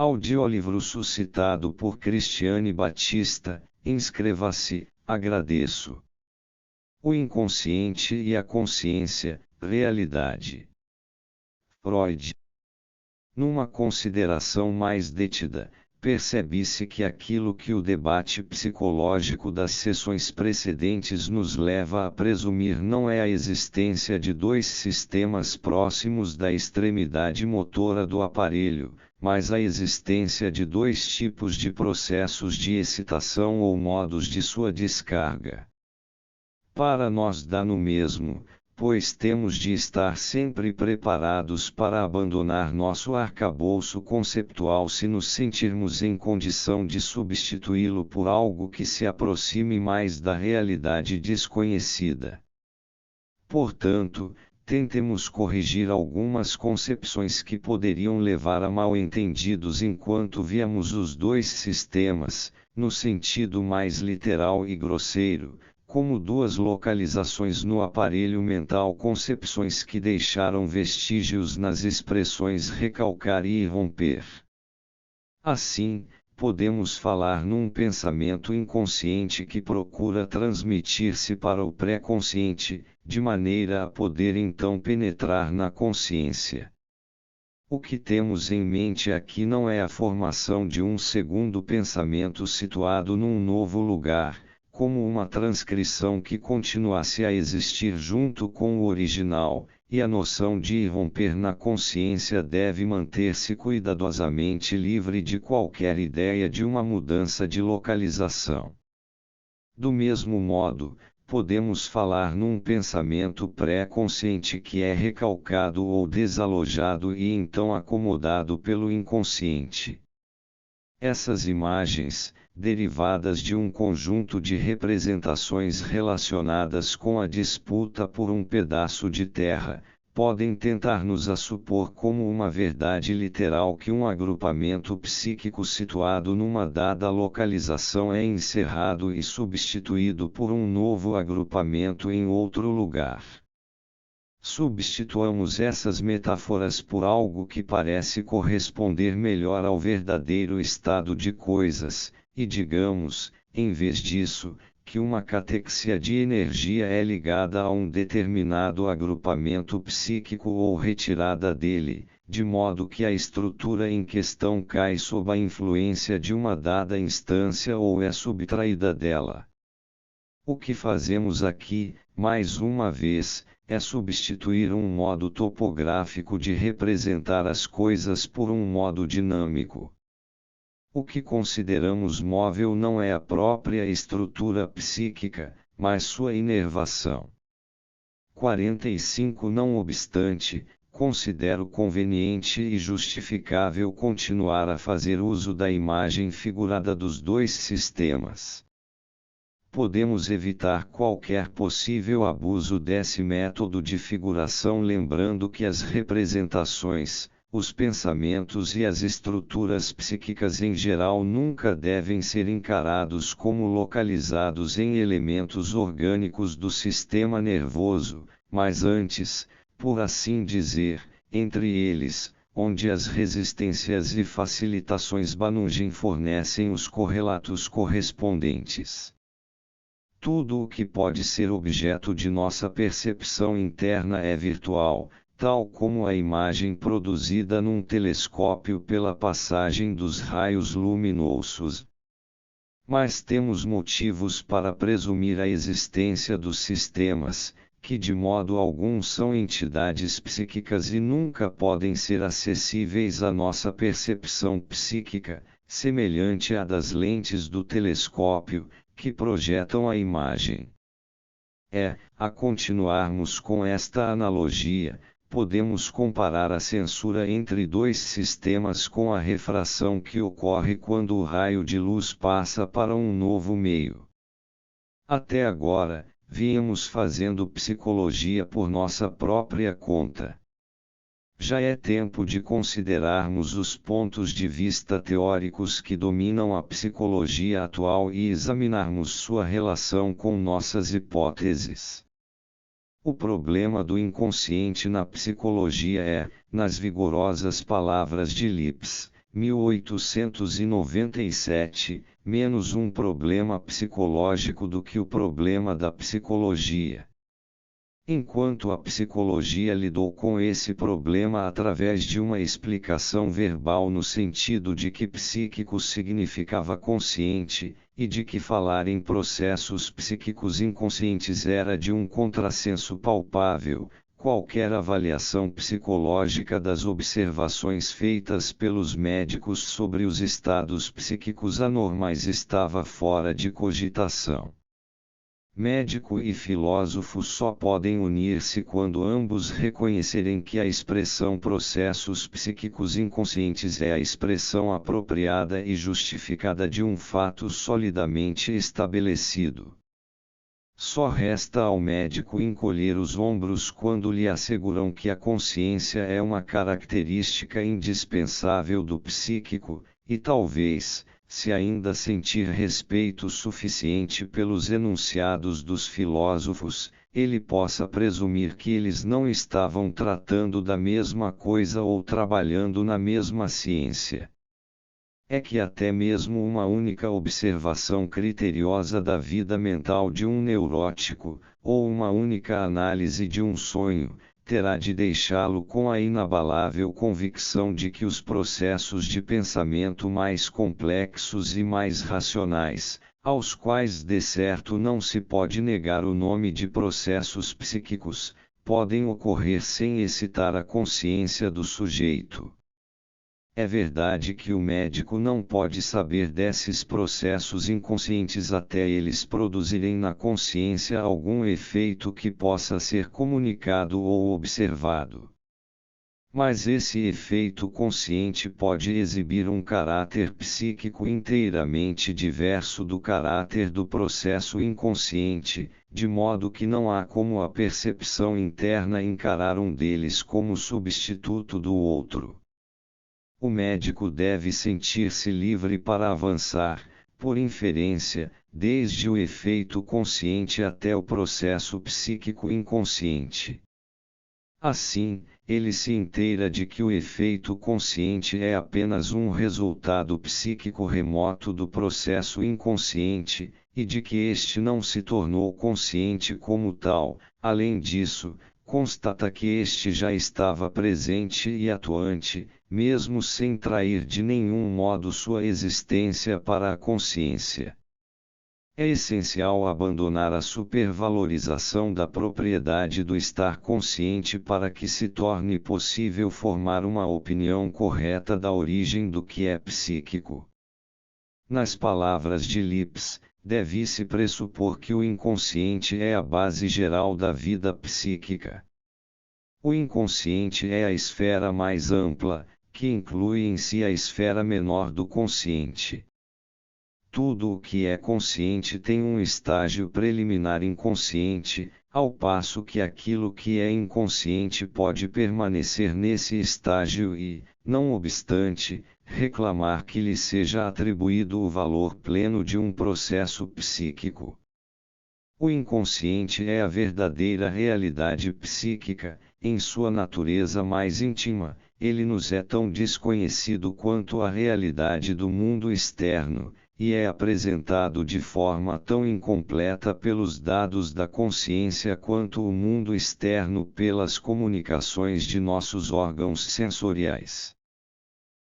Audiolivro suscitado por Cristiane Batista. Inscreva-se, agradeço. O inconsciente e a consciência, realidade. Freud. Numa consideração mais detida, percebe-se que aquilo que o debate psicológico das sessões precedentes nos leva a presumir não é a existência de dois sistemas próximos da extremidade motora do aparelho, mas a existência de dois tipos de processos de excitação ou modos de sua descarga. Para nós dá no mesmo, pois temos de estar sempre preparados para abandonar nosso arcabouço conceptual se nos sentirmos em condição de substituí-lo por algo que se aproxime mais da realidade desconhecida. Portanto, tentemos corrigir algumas concepções que poderiam levar a mal-entendidos enquanto víamos os dois sistemas, no sentido mais literal e grosseiro, como duas localizações no aparelho mental, concepções que deixaram vestígios nas expressões recalcar e irromper. Assim, podemos falar num pensamento inconsciente que procura transmitir-se para o pré-consciente, de maneira a poder então penetrar na consciência. O que temos em mente aqui não é a formação de um segundo pensamento situado num novo lugar, como uma transcrição que continuasse a existir junto com o original, e a noção de irromper na consciência deve manter-se cuidadosamente livre de qualquer ideia de uma mudança de localização. Do mesmo modo, podemos falar num pensamento pré-consciente que é recalcado ou desalojado e então acomodado pelo inconsciente. Essas imagens, derivadas de um conjunto de representações relacionadas com a disputa por um pedaço de terra, podem tentar-nos a supor como uma verdade literal que um agrupamento psíquico situado numa dada localização é encerrado e substituído por um novo agrupamento em outro lugar. Substituamos essas metáforas por algo que parece corresponder melhor ao verdadeiro estado de coisas, e digamos, em vez disso, que uma catexia de energia é ligada a um determinado agrupamento psíquico ou retirada dele, de modo que a estrutura em questão cai sob a influência de uma dada instância ou é subtraída dela. O que fazemos aqui, mais uma vez, é substituir um modo topográfico de representar as coisas por um modo dinâmico. O que consideramos móvel não é a própria estrutura psíquica, mas sua inervação. 45 Não obstante, considero conveniente e justificável continuar a fazer uso da imagem figurada dos dois sistemas. Podemos evitar qualquer possível abuso desse método de figuração lembrando que as representações, os pensamentos e as estruturas psíquicas em geral nunca devem ser encarados como localizados em elementos orgânicos do sistema nervoso, mas antes, por assim dizer, entre eles, onde as resistências e facilitações Banungen fornecem os correlatos correspondentes. Tudo o que pode ser objeto de nossa percepção interna é virtual, tal como a imagem produzida num telescópio pela passagem dos raios luminosos. Mas temos motivos para presumir a existência dos sistemas, que de modo algum são entidades psíquicas e nunca podem ser acessíveis à nossa percepção psíquica, semelhante à das lentes do telescópio, que projetam a imagem. A continuarmos com esta analogia, podemos comparar a censura entre dois sistemas com a refração que ocorre quando o raio de luz passa para um novo meio. Até agora, vínhamos fazendo psicologia por nossa própria conta. Já é tempo de considerarmos os pontos de vista teóricos que dominam a psicologia atual e examinarmos sua relação com nossas hipóteses. O problema do inconsciente na psicologia é, nas vigorosas palavras de Lipps, 1897, menos um problema psicológico do que o problema da psicologia. Enquanto a psicologia lidou com esse problema através de uma explicação verbal no sentido de que psíquico significava consciente, e de que falar em processos psíquicos inconscientes era de um contrassenso palpável, qualquer avaliação psicológica das observações feitas pelos médicos sobre os estados psíquicos anormais estava fora de cogitação. Médico e filósofo só podem unir-se quando ambos reconhecerem que a expressão processos psíquicos inconscientes é a expressão apropriada e justificada de um fato solidamente estabelecido. Só resta ao médico encolher os ombros quando lhe asseguram que a consciência é uma característica indispensável do psíquico, e talvez, se ainda sentir respeito suficiente pelos enunciados dos filósofos, ele possa presumir que eles não estavam tratando da mesma coisa ou trabalhando na mesma ciência. É que até mesmo uma única observação criteriosa da vida mental de um neurótico, ou uma única análise de um sonho, terá de deixá-lo com a inabalável convicção de que os processos de pensamento mais complexos e mais racionais, aos quais de certo não se pode negar o nome de processos psíquicos, podem ocorrer sem excitar a consciência do sujeito. É verdade que o médico não pode saber desses processos inconscientes até eles produzirem na consciência algum efeito que possa ser comunicado ou observado. Mas esse efeito consciente pode exibir um caráter psíquico inteiramente diverso do caráter do processo inconsciente, de modo que não há como a percepção interna encarar um deles como substituto do outro. O médico deve sentir-se livre para avançar, por inferência, desde o efeito consciente até o processo psíquico inconsciente. Assim, ele se inteira de que o efeito consciente é apenas um resultado psíquico remoto do processo inconsciente, e de que este não se tornou consciente como tal. Além disso, constata que este já estava presente e atuante, mesmo sem trair de nenhum modo sua existência para a consciência. É essencial abandonar a supervalorização da propriedade do estar consciente para que se torne possível formar uma opinião correta da origem do que é psíquico. Nas palavras de Lipps, deve-se pressupor que o inconsciente é a base geral da vida psíquica. O inconsciente é a esfera mais ampla, que inclui em si a esfera menor do consciente. Tudo o que é consciente tem um estágio preliminar inconsciente, ao passo que aquilo que é inconsciente pode permanecer nesse estágio e, não obstante, reclamar que lhe seja atribuído o valor pleno de um processo psíquico. O inconsciente é a verdadeira realidade psíquica, em sua natureza mais íntima. Ele nos é tão desconhecido quanto a realidade do mundo externo, e é apresentado de forma tão incompleta pelos dados da consciência quanto o mundo externo pelas comunicações de nossos órgãos sensoriais.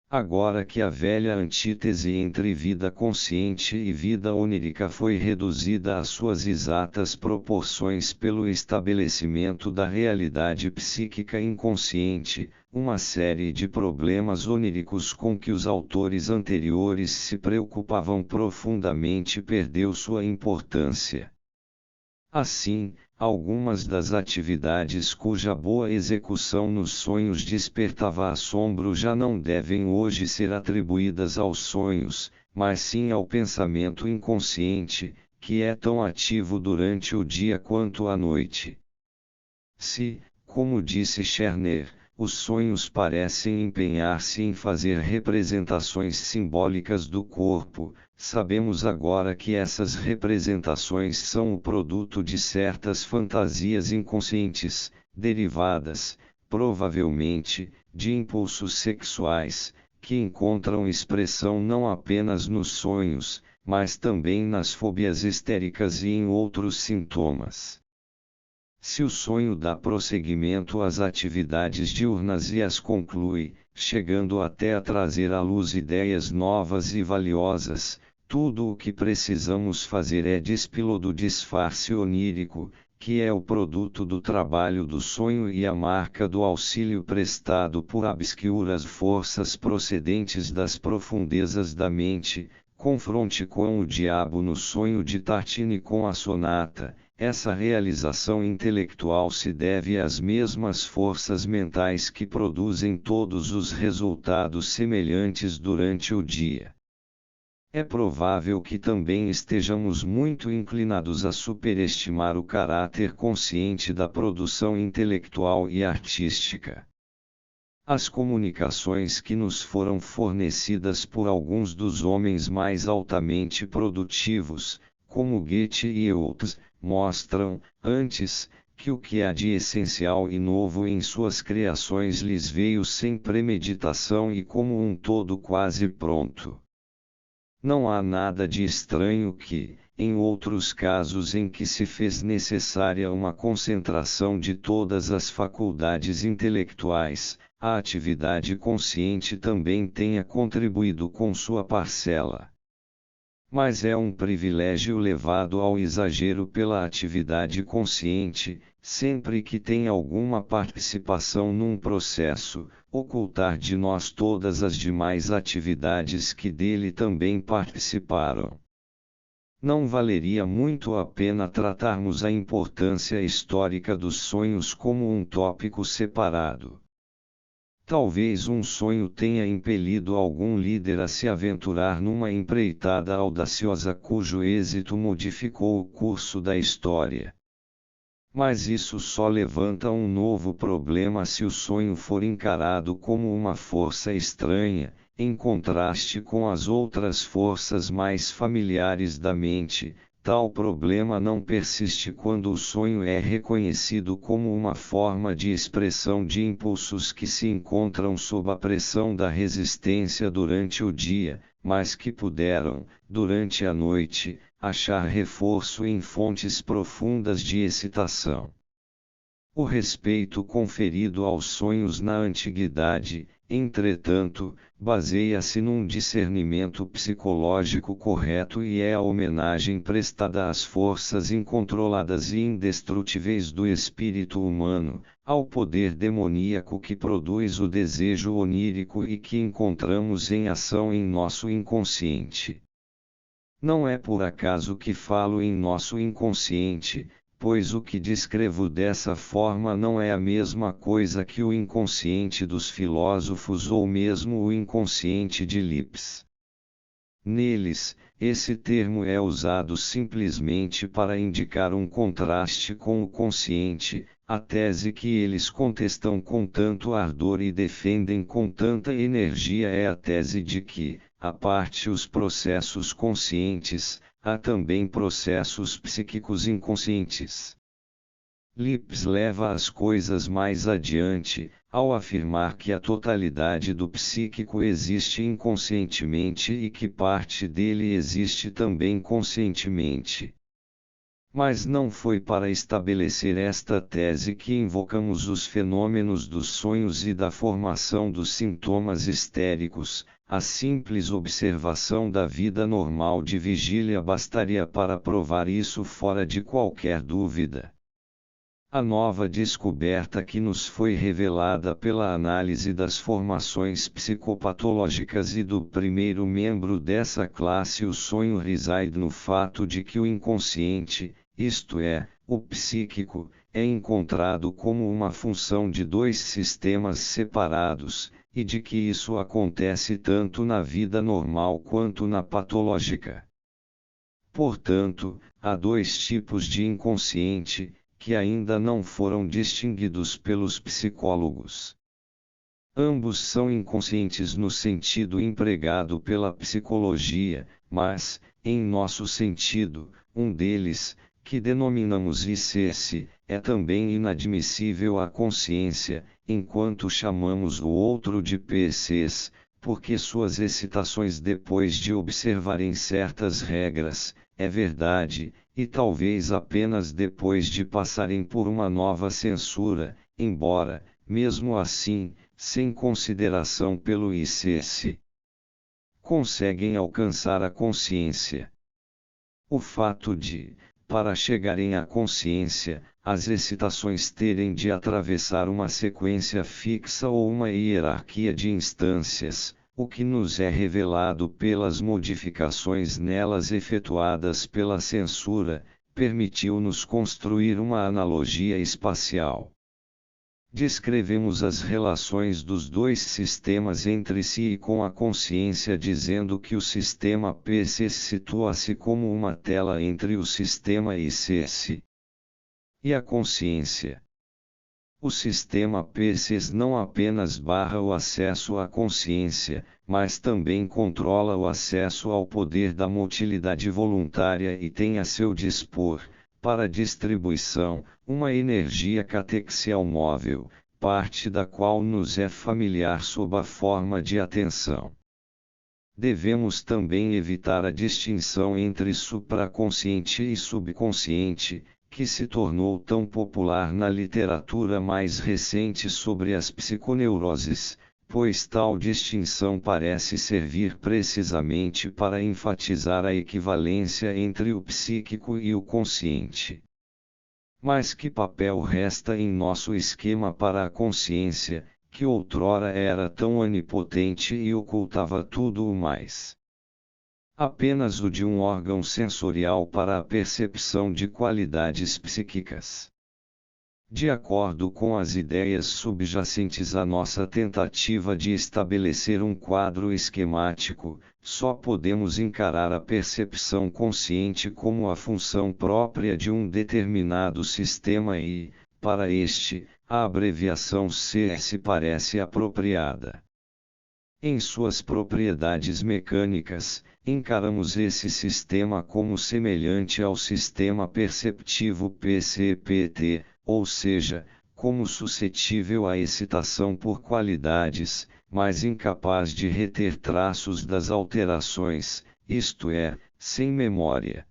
Agora que a velha antítese entre vida consciente e vida onírica foi reduzida às suas exatas proporções pelo estabelecimento da realidade psíquica inconsciente, uma série de problemas oníricos com que os autores anteriores se preocupavam profundamente perdeu sua importância. Assim, algumas das atividades cuja boa execução nos sonhos despertava assombro já não devem hoje ser atribuídas aos sonhos, mas sim ao pensamento inconsciente, que é tão ativo durante o dia quanto a noite. Se, como disse Scherner, os sonhos parecem empenhar-se em fazer representações simbólicas do corpo, sabemos agora que essas representações são o produto de certas fantasias inconscientes, derivadas, provavelmente, de impulsos sexuais, que encontram expressão não apenas nos sonhos, mas também nas fobias histéricas e em outros sintomas. Se o sonho dá prosseguimento às atividades diurnas e as conclui, chegando até a trazer à luz ideias novas e valiosas, tudo o que precisamos fazer é despí-lo do disfarce onírico, que é o produto do trabalho do sonho e a marca do auxílio prestado por obscuras forças procedentes das profundezas da mente. Confronte com o diabo no sonho de Tartini com a sonata. Essa realização intelectual se deve às mesmas forças mentais que produzem todos os resultados semelhantes durante o dia. É provável que também estejamos muito inclinados a superestimar o caráter consciente da produção intelectual e artística. As comunicações que nos foram fornecidas por alguns dos homens mais altamente produtivos, como Goethe e outros, mostram, antes, que o que há de essencial e novo em suas criações lhes veio sem premeditação e como um todo quase pronto. Não há nada de estranho que, em outros casos em que se fez necessária uma concentração de todas as faculdades intelectuais, a atividade consciente também tenha contribuído com sua parcela. Mas é um privilégio levado ao exagero pela atividade consciente, sempre que tem alguma participação num processo, ocultar de nós todas as demais atividades que dele também participaram. Não valeria muito a pena tratarmos a importância histórica dos sonhos como um tópico separado. Talvez um sonho tenha impelido algum líder a se aventurar numa empreitada audaciosa cujo êxito modificou o curso da história. Mas isso só levanta um novo problema se o sonho for encarado como uma força estranha, em contraste com as outras forças mais familiares da mente. Tal problema não persiste quando o sonho é reconhecido como uma forma de expressão de impulsos que se encontram sob a pressão da resistência durante o dia, mas que puderam, durante a noite, achar reforço em fontes profundas de excitação. O respeito conferido aos sonhos na antiguidade, entretanto, baseia-se num discernimento psicológico correto e é a homenagem prestada às forças incontroladas e indestrutíveis do espírito humano, ao poder demoníaco que produz o desejo onírico e que encontramos em ação em nosso inconsciente. Não é por acaso que falo em nosso inconsciente, pois o que descrevo dessa forma não é a mesma coisa que o inconsciente dos filósofos ou mesmo o inconsciente de Lipps. Neles, esse termo é usado simplesmente para indicar um contraste com o consciente, a tese que eles contestam com tanto ardor e defendem com tanta energia é a tese de que, à parte os processos conscientes, há também processos psíquicos inconscientes. Lipps leva as coisas mais adiante, ao afirmar que a totalidade do psíquico existe inconscientemente e que parte dele existe também conscientemente. Mas não foi para estabelecer esta tese que invocamos os fenômenos dos sonhos e da formação dos sintomas histéricos. A simples observação da vida normal de vigília bastaria para provar isso fora de qualquer dúvida. A nova descoberta que nos foi revelada pela análise das formações psicopatológicas e do primeiro membro dessa classe, o sonho, reside no fato de que o inconsciente, isto é, o psíquico, é encontrado como uma função de dois sistemas separados, e de que isso acontece tanto na vida normal quanto na patológica. Portanto, há dois tipos de inconsciente, que ainda não foram distinguidos pelos psicólogos. Ambos são inconscientes no sentido empregado pela psicologia, mas, em nosso sentido, um deles, que denominamos ICS, é também inadmissível à consciência, enquanto chamamos o outro de PCs, porque suas excitações depois de observarem certas regras, é verdade, e talvez apenas depois de passarem por uma nova censura, embora, mesmo assim, sem consideração pelo ICS, conseguem alcançar a consciência. O fato de, para chegarem à consciência, as excitações terem de atravessar uma sequência fixa ou uma hierarquia de instâncias, o que nos é revelado pelas modificações nelas efetuadas pela censura, permitiu-nos construir uma analogia espacial. Descrevemos as relações dos dois sistemas entre si e com a consciência dizendo que o sistema PC situa-se como uma tela entre o sistema ICS e a consciência. O sistema PCs não apenas barra o acesso à consciência, mas também controla o acesso ao poder da motilidade voluntária e tem a seu dispor, para distribuição, uma energia catexial móvel, parte da qual nos é familiar sob a forma de atenção. Devemos também evitar a distinção entre supraconsciente e subconsciente, que se tornou tão popular na literatura mais recente sobre as psiconeuroses, pois tal distinção parece servir precisamente para enfatizar a equivalência entre o psíquico e o consciente. Mas que papel resta em nosso esquema para a consciência, que outrora era tão onipotente e ocultava tudo o mais? Apenas o de um órgão sensorial para a percepção de qualidades psíquicas. De acordo com as ideias subjacentes à nossa tentativa de estabelecer um quadro esquemático, só podemos encarar a percepção consciente como a função própria de um determinado sistema e, para este, a abreviação CS parece apropriada. Em suas propriedades mecânicas, encaramos esse sistema como semelhante ao sistema perceptivo PCPT, ou seja, como suscetível à excitação por qualidades, mas incapaz de reter traços das alterações, isto é, sem memória.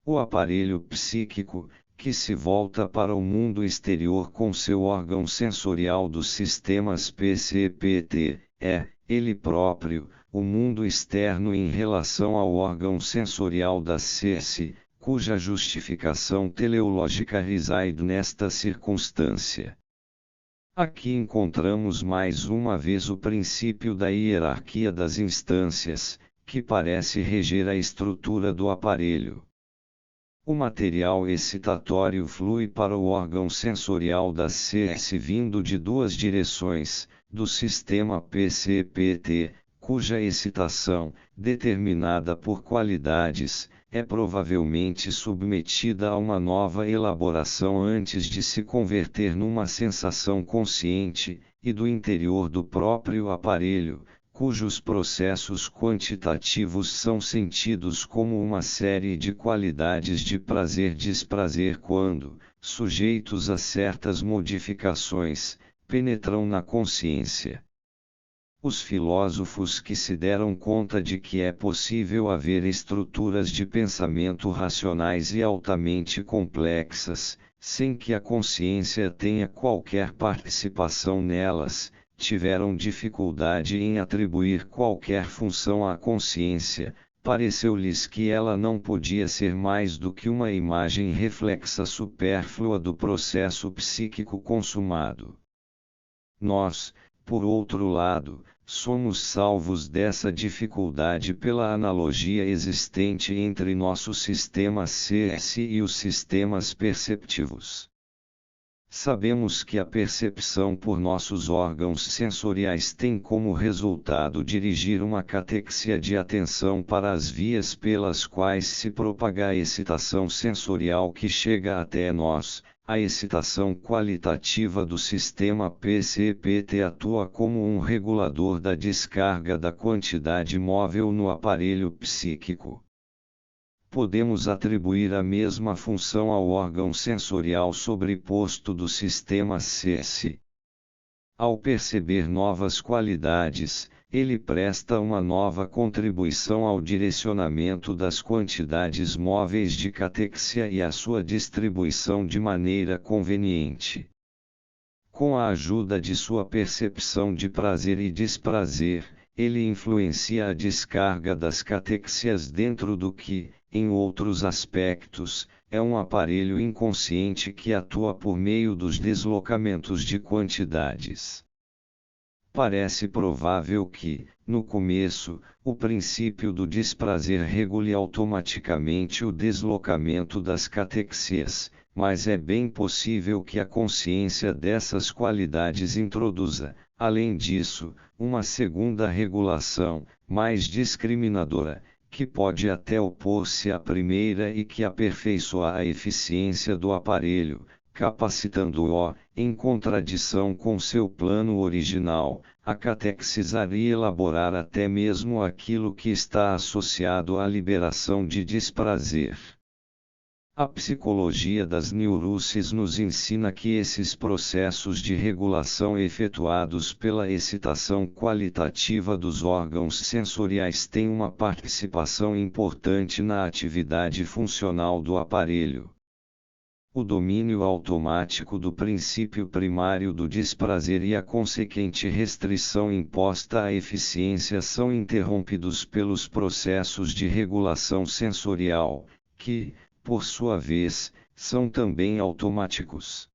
O aparelho psíquico, que se volta para o mundo exterior com seu órgão sensorial dos sistemas PCPT, é, ele próprio, o mundo externo em relação ao órgão sensorial da CS, cuja justificação teleológica reside nesta circunstância. Aqui encontramos mais uma vez o princípio da hierarquia das instâncias, que parece reger a estrutura do aparelho. O material excitatório flui para o órgão sensorial da CS vindo de duas direções, do sistema PCPT, cuja excitação, determinada por qualidades, é provavelmente submetida a uma nova elaboração antes de se converter numa sensação consciente, e do interior do próprio aparelho, cujos processos quantitativos são sentidos como uma série de qualidades de prazer-desprazer quando, sujeitos a certas modificações, penetram na consciência. Os filósofos que se deram conta de que é possível haver estruturas de pensamento racionais e altamente complexas, sem que a consciência tenha qualquer participação nelas, tiveram dificuldade em atribuir qualquer função à consciência, pareceu-lhes que ela não podia ser mais do que uma imagem reflexa supérflua do processo psíquico consumado. Nós, por outro lado, somos salvos dessa dificuldade pela analogia existente entre nosso sistema CS e os sistemas perceptivos. Sabemos que a percepção por nossos órgãos sensoriais tem como resultado dirigir uma catexia de atenção para as vias pelas quais se propaga a excitação sensorial que chega até nós. A excitação qualitativa do sistema PCPT atua como um regulador da descarga da quantidade móvel no aparelho psíquico. Podemos atribuir a mesma função ao órgão sensorial sobreposto do sistema CS. Ao perceber novas qualidades, ele presta uma nova contribuição ao direcionamento das quantidades móveis de catexia e à sua distribuição de maneira conveniente. Com a ajuda de sua percepção de prazer e desprazer, ele influencia a descarga das catexias dentro do que, em outros aspectos, é um aparelho inconsciente que atua por meio dos deslocamentos de quantidades. Parece provável que, no começo, o princípio do desprazer regule automaticamente o deslocamento das catexias, mas é bem possível que a consciência dessas qualidades introduza, além disso, uma segunda regulação, mais discriminadora, que pode até opor-se à primeira e que aperfeiçoa a eficiência do aparelho, capacitando-o, em contradição com seu plano original, a catexizar e elaborar até mesmo aquilo que está associado à liberação de desprazer. A psicologia das neuroses nos ensina que esses processos de regulação efetuados pela excitação qualitativa dos órgãos sensoriais têm uma participação importante na atividade funcional do aparelho. O domínio automático do princípio primário do desprazer e a consequente restrição imposta à eficiência são interrompidos pelos processos de regulação sensorial, que, por sua vez, são também automáticos.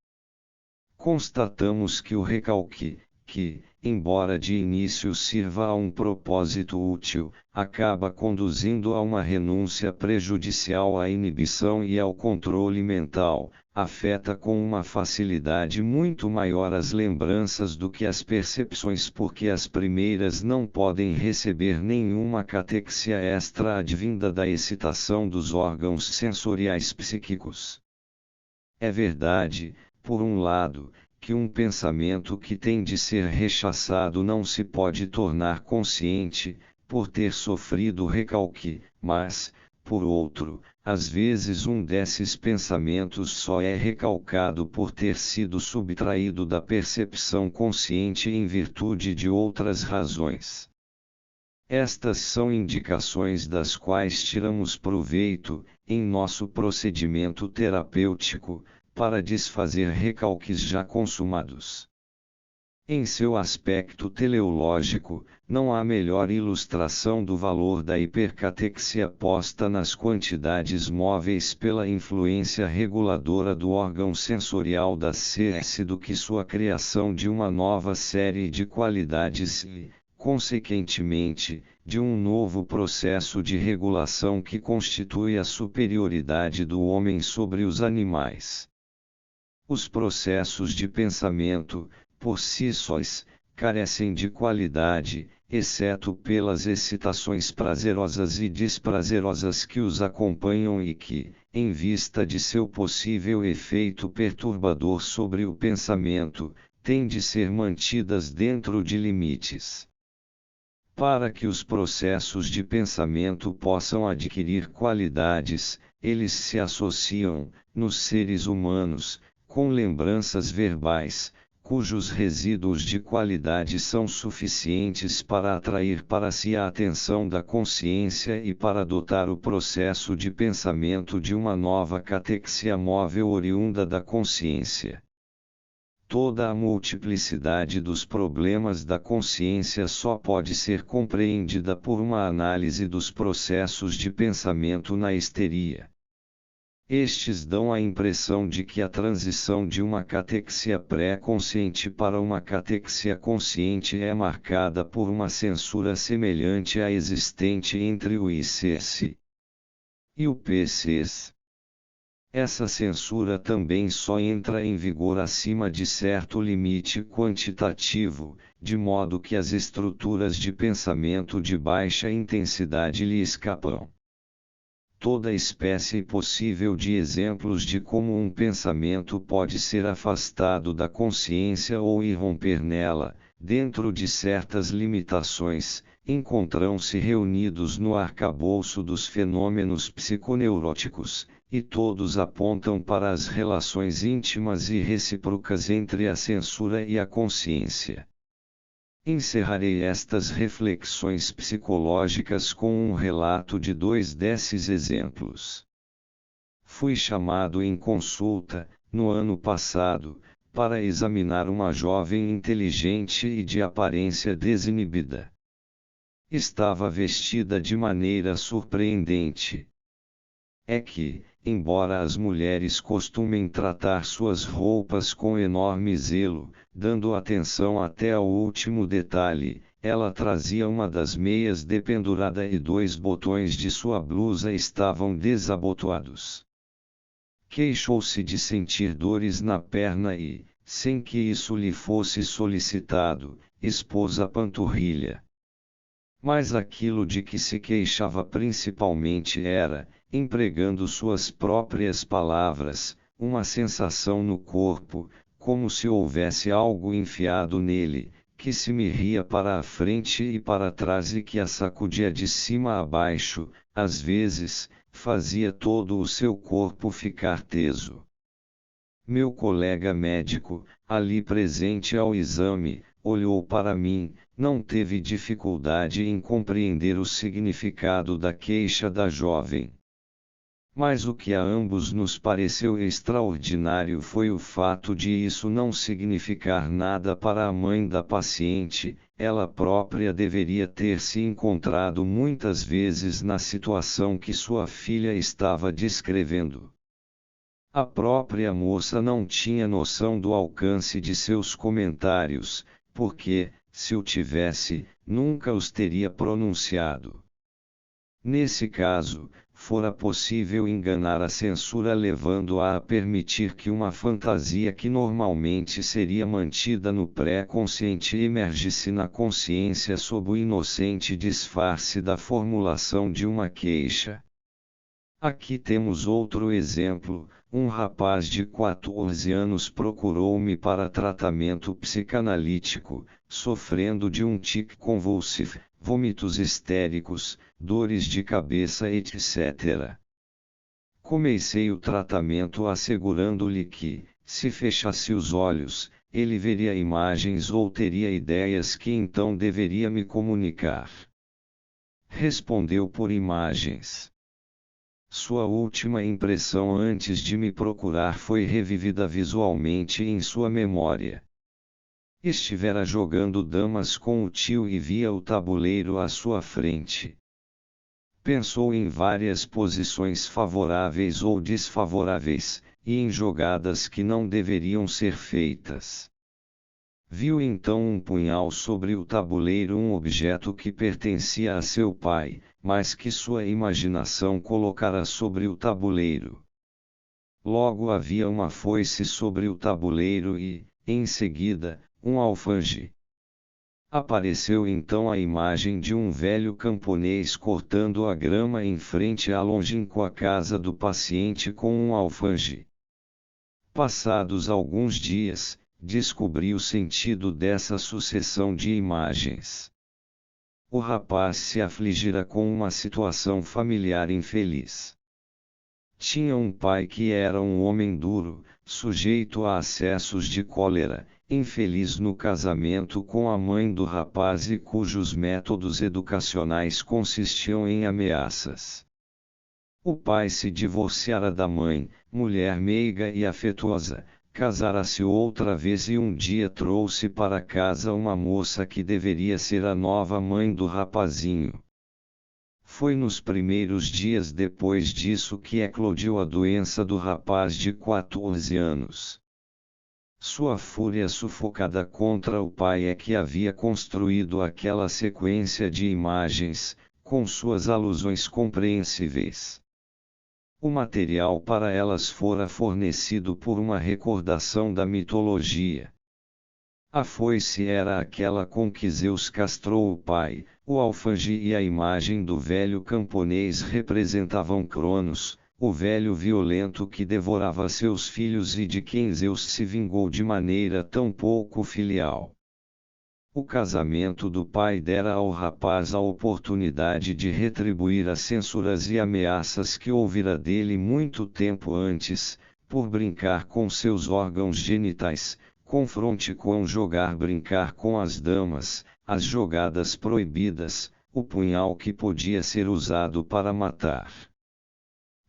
Constatamos que o recalque, que, embora de início sirva a um propósito útil, acaba conduzindo a uma renúncia prejudicial à inibição e ao controle mental, afeta com uma facilidade muito maior as lembranças do que as percepções, porque as primeiras não podem receber nenhuma catexia extra advinda da excitação dos órgãos sensoriais psíquicos. É verdade, por um lado, que um pensamento que tem de ser rechaçado não se pode tornar consciente, por ter sofrido recalque, mas, por outro, às vezes um desses pensamentos só é recalcado por ter sido subtraído da percepção consciente em virtude de outras razões. Estas são indicações das quais tiramos proveito, em nosso procedimento terapêutico, para desfazer recalques já consumados. Em seu aspecto teleológico, não há melhor ilustração do valor da hipercatexia posta nas quantidades móveis pela influência reguladora do órgão sensorial da CS do que sua criação de uma nova série de qualidades e, consequentemente, de um novo processo de regulação que constitui a superioridade do homem sobre os animais. Os processos de pensamento, por si sós, carecem de qualidade, exceto pelas excitações prazerosas e desprazerosas que os acompanham e que, em vista de seu possível efeito perturbador sobre o pensamento, têm de ser mantidas dentro de limites. Para que os processos de pensamento possam adquirir qualidades, eles se associam, nos seres humanos, com lembranças verbais, cujos resíduos de qualidade são suficientes para atrair para si a atenção da consciência e para dotar o processo de pensamento de uma nova catexia móvel oriunda da consciência. Toda a multiplicidade dos problemas da consciência só pode ser compreendida por uma análise dos processos de pensamento na histeria. Estes dão a impressão de que a transição de uma catexia pré-consciente para uma catexia consciente é marcada por uma censura semelhante à existente entre o ICS e o PCS. Essa censura também só entra em vigor acima de certo limite quantitativo, de modo que as estruturas de pensamento de baixa intensidade lhe escapam. Toda espécie possível de exemplos de como um pensamento pode ser afastado da consciência ou irromper nela, dentro de certas limitações, encontram-se reunidos no arcabouço dos fenômenos psiconeuróticos, e todos apontam para as relações íntimas e recíprocas entre a censura e a consciência. Encerrarei estas reflexões psicológicas com um relato de 2 desses exemplos. Fui chamado em consulta, no ano passado, para examinar uma jovem inteligente e de aparência desinibida. Estava vestida de maneira surpreendente. É que, embora as mulheres costumem tratar suas roupas com enorme zelo, dando atenção até ao último detalhe, ela trazia uma das meias dependurada e 2 botões de sua blusa estavam desabotoados. Queixou-se de sentir dores na perna e, sem que isso lhe fosse solicitado, expôs a panturrilha. Mas aquilo de que se queixava principalmente era, empregando suas próprias palavras, uma sensação no corpo, como se houvesse algo enfiado nele, que se me ria para a frente e para trás e que a sacudia de cima a baixo, às vezes, fazia todo o seu corpo ficar teso. Meu colega médico, ali presente ao exame, olhou para mim, não teve dificuldade em compreender o significado da queixa da jovem. Mas o que a ambos nos pareceu extraordinário foi o fato de isso não significar nada para a mãe da paciente. Ela própria deveria ter se encontrado muitas vezes na situação que sua filha estava descrevendo. A própria moça não tinha noção do alcance de seus comentários, porque, se o tivesse, nunca os teria pronunciado. Nesse caso, fora possível enganar a censura levando-a a permitir que uma fantasia que normalmente seria mantida no pré-consciente emergisse na consciência sob o inocente disfarce da formulação de uma queixa. Aqui temos outro exemplo. Um rapaz de 14 anos procurou-me para tratamento psicanalítico, sofrendo de um tique convulsivo, vômitos histéricos, dores de cabeça etc. Comecei o tratamento assegurando-lhe que, se fechasse os olhos, ele veria imagens ou teria ideias que então deveria me comunicar. Respondeu por imagens. Sua última impressão antes de me procurar foi revivida visualmente em sua memória. Estivera jogando damas com o tio e via o tabuleiro à sua frente. Pensou em várias posições favoráveis ou desfavoráveis, e em jogadas que não deveriam ser feitas. Viu então um punhal sobre o tabuleiro, um objeto que pertencia a seu pai, mas que sua imaginação colocara sobre o tabuleiro. Logo havia uma foice sobre o tabuleiro e, em seguida, um alfange. Apareceu então a imagem de um velho camponês cortando a grama em frente à longínqua casa do paciente com um alfange. Passados alguns dias, descobri o sentido dessa sucessão de imagens. O rapaz se afligira com uma situação familiar infeliz. Tinha um pai que era um homem duro, sujeito a acessos de cólera, infeliz no casamento com a mãe do rapaz e cujos métodos educacionais consistiam em ameaças. O pai se divorciara da mãe, mulher meiga e afetuosa, casara-se outra vez e um dia trouxe para casa uma moça que deveria ser a nova mãe do rapazinho. Foi nos primeiros dias depois disso que eclodiu a doença do rapaz de 14 anos. Sua fúria sufocada contra o pai é que havia construído aquela sequência de imagens, com suas alusões compreensíveis. O material para elas fora fornecido por uma recordação da mitologia. A foice era aquela com que Zeus castrou o pai, o alfange e a imagem do velho camponês representavam Cronos, o velho violento que devorava seus filhos e de quem Zeus se vingou de maneira tão pouco filial. O casamento do pai dera ao rapaz a oportunidade de retribuir as censuras e ameaças que ouvira dele muito tempo antes, por brincar com seus órgãos genitais, confronte com jogar brincar com as damas, as jogadas proibidas, o punhal que podia ser usado para matar.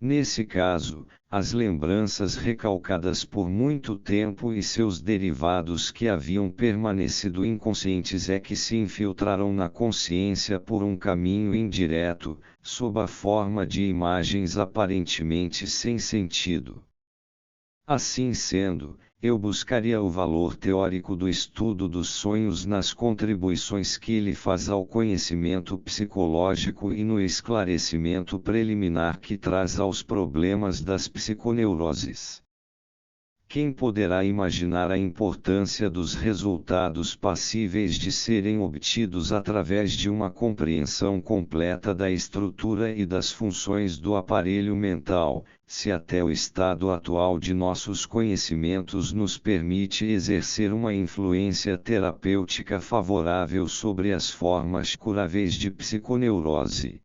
Nesse caso, as lembranças recalcadas por muito tempo e seus derivados que haviam permanecido inconscientes é que se infiltraram na consciência por um caminho indireto, sob a forma de imagens aparentemente sem sentido. Assim sendo, eu buscaria o valor teórico do estudo dos sonhos nas contribuições que ele faz ao conhecimento psicológico e no esclarecimento preliminar que traz aos problemas das psiconeuroses. Quem poderá imaginar a importância dos resultados passíveis de serem obtidos através de uma compreensão completa da estrutura e das funções do aparelho mental, se até o estado atual de nossos conhecimentos nos permite exercer uma influência terapêutica favorável sobre as formas curáveis de psiconeurose?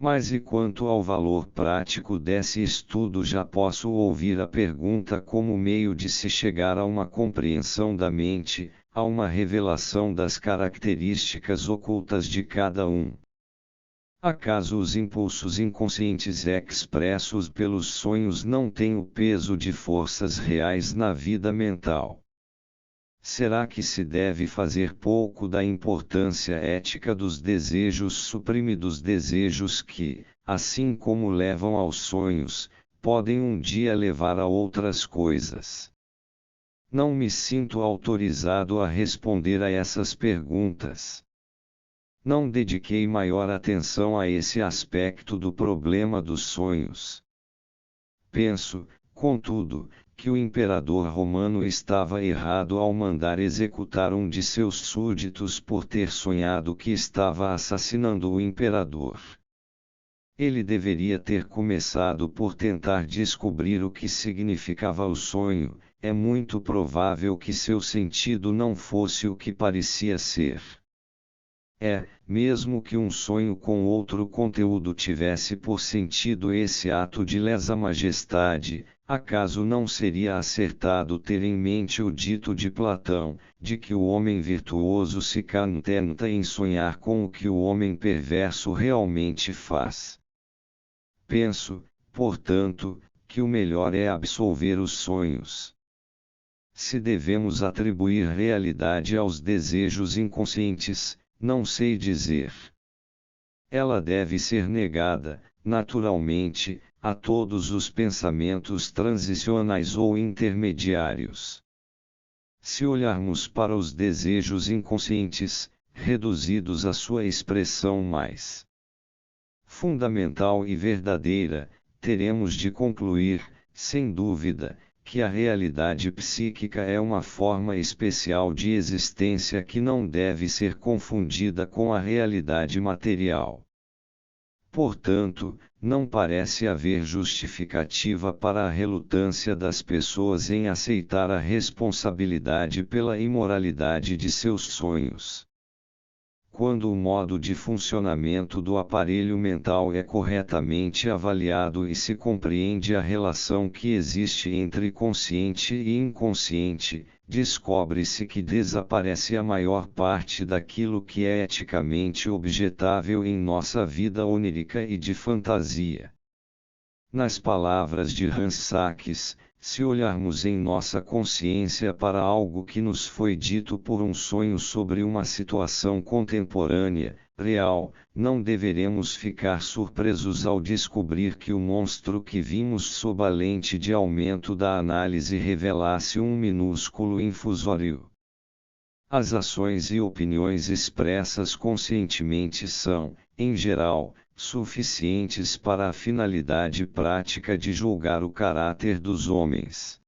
Mas e quanto ao valor prático desse estudo, já posso ouvir a pergunta como meio de se chegar a uma compreensão da mente, a uma revelação das características ocultas de cada um. Acaso os impulsos inconscientes expressos pelos sonhos não têm o peso de forças reais na vida mental? Será que se deve fazer pouco da importância ética dos desejos suprimidos, desejos que, assim como levam aos sonhos, podem um dia levar a outras coisas? Não me sinto autorizado a responder a essas perguntas. Não dediquei maior atenção a esse aspecto do problema dos sonhos. Penso, contudo, que o imperador romano estava errado ao mandar executar um de seus súditos por ter sonhado que estava assassinando o imperador. Ele deveria ter começado por tentar descobrir o que significava o sonho. É muito provável que seu sentido não fosse o que parecia ser. Mesmo que um sonho com outro conteúdo tivesse por sentido esse ato de lesa majestade, acaso não seria acertado ter em mente o dito de Platão, de que o homem virtuoso se contenta em sonhar com o que o homem perverso realmente faz? Penso, portanto, que o melhor é absolver os sonhos. Se devemos atribuir realidade aos desejos inconscientes, não sei dizer. Ela deve ser negada, naturalmente, a todos os pensamentos transicionais ou intermediários. Se olharmos para os desejos inconscientes, reduzidos à sua expressão mais fundamental e verdadeira, teremos de concluir, sem dúvida, que a realidade psíquica é uma forma especial de existência que não deve ser confundida com a realidade material. Portanto, não parece haver justificativa para a relutância das pessoas em aceitar a responsabilidade pela imoralidade de seus sonhos. Quando o modo de funcionamento do aparelho mental é corretamente avaliado e se compreende a relação que existe entre consciente e inconsciente, descobre-se que desaparece a maior parte daquilo que é eticamente objetável em nossa vida onírica e de fantasia. Nas palavras de Hans Sachs, se olharmos em nossa consciência para algo que nos foi dito por um sonho sobre uma situação contemporânea, real, não deveremos ficar surpresos ao descobrir que o monstro que vimos sob a lente de aumento da análise revelasse um minúsculo infusório. As ações e opiniões expressas conscientemente são, em geral, suficientes para a finalidade prática de julgar o caráter dos homens.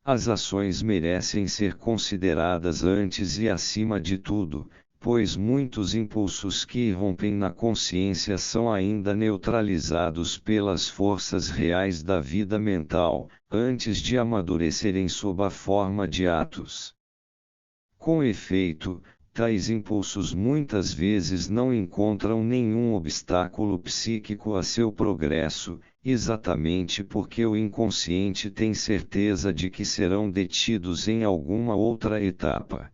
As ações merecem ser consideradas antes e acima de tudo, pois muitos impulsos que irrompem na consciência são ainda neutralizados pelas forças reais da vida mental, antes de amadurecerem sob a forma de atos. Com efeito, tais impulsos muitas vezes não encontram nenhum obstáculo psíquico a seu progresso, exatamente porque o inconsciente tem certeza de que serão detidos em alguma outra etapa.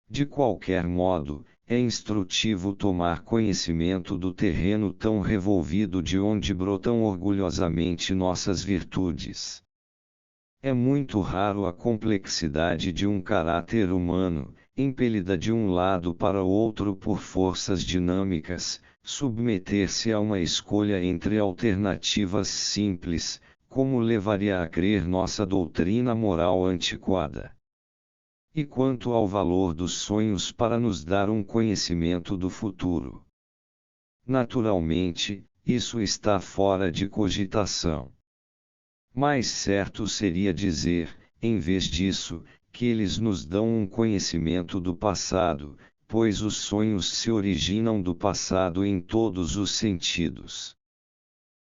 De qualquer modo, é instrutivo tomar conhecimento do terreno tão revolvido de onde brotam orgulhosamente nossas virtudes. É muito raro a complexidade de um caráter humano, impelida de um lado para o outro por forças dinâmicas, submeter-se a uma escolha entre alternativas simples, como levaria a crer nossa doutrina moral antiquada. E quanto ao valor dos sonhos para nos dar um conhecimento do futuro? Naturalmente, isso está fora de cogitação. Mais certo seria dizer, em vez disso, que eles nos dão um conhecimento do passado, pois os sonhos se originam do passado em todos os sentidos.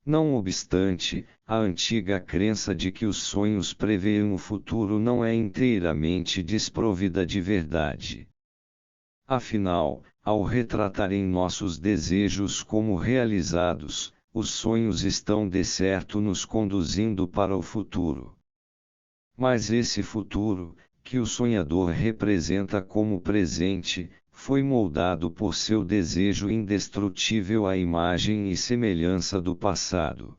Não obstante, a antiga crença de que os sonhos preveem o futuro não é inteiramente desprovida de verdade. Afinal, ao retratarem nossos desejos como realizados, os sonhos estão de certo nos conduzindo para o futuro. Mas esse futuro, que o sonhador representa como presente, foi moldado por seu desejo indestrutível à imagem e semelhança do passado.